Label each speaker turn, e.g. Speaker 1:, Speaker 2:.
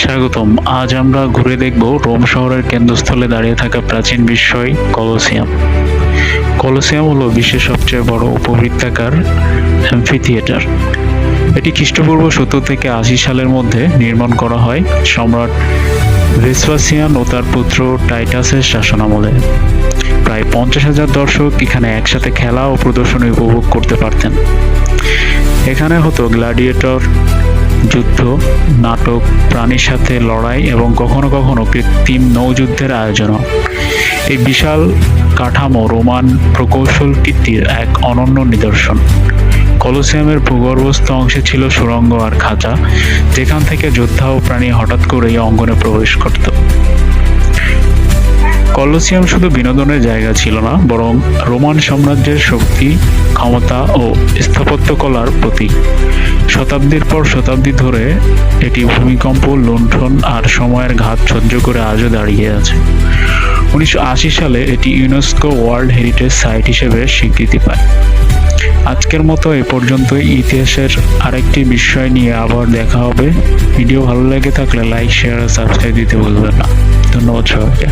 Speaker 1: স্বাগতম। আজ আমরা ঘুরে দেখব রোম শহরের কেন্দ্রস্থলে দাঁড়িয়ে থাকা প্রাচীন বিস্ময় কলোসিয়াম। কলোসিয়াম হলো বিশ্বের সবচেয়ে বড় উপবৃত্তাকার অ্যাম্ফিথিয়েটার। এটি খ্রিস্টপূর্ব 70 থেকে 80 সালের মধ্যে নির্মাণ করা হয় সম্রাট ভেসপাসিয়ান ও তার পুত্র টাইটাসের শাসনামলে। প্রায় 50,000 দর্শক এখানে একসাথে খেলা ও প্রদর্শনী উপভোগ করতে পারতেন। এখানে হতো গ্ল্যাডিয়েটর যুদ্ধ, নাটক, প্রাণীর সাথে লড়াই এবং কখনো কখনো কৃত্রিম নৌযুদ্ধের আয়োজনও। এই বিশাল কাঠামো রোমান প্রকৌশল কীর্তির এক অনন্য নিদর্শন। কলোসিয়ামের ভূগর্ভস্থ অংশে ছিল সুড়ঙ্গ আর খাঁচা, যেখান থেকে যোদ্ধা ও প্রাণী হঠাৎ করেই অঙ্গনে প্রবেশ করত। কলোসিয়াম শুধু বিনোদনের জায়গা ছিল না, বরং রোমান সাম্রাজ্যের শক্তি, ক্ষমতা ও স্থাপত্যকলার প্রতীক। শতাব্দীর পর শতাব্দী ধরে এটি ভূমিকম্প, লুণ্ঠন আর সময়ের ঘাত সহ্য করে আজও দাঁড়িয়ে আছে। 1980 সালে এটি ইউনেস্কো ওয়ার্ল্ড হেরিটেজ সাইট হিসেবে স্বীকৃতি পায়। আজকের মতো এ পর্যন্তই। ইতিহাসের আরেকটি বিষয় নিয়ে আবার দেখা হবে। ভিডিও ভালো লেগে থাকলে লাইক, শেয়ার আর সাবস্ক্রাইব দিতে ভুলবেন না। ধন্যবাদ সবাইকে।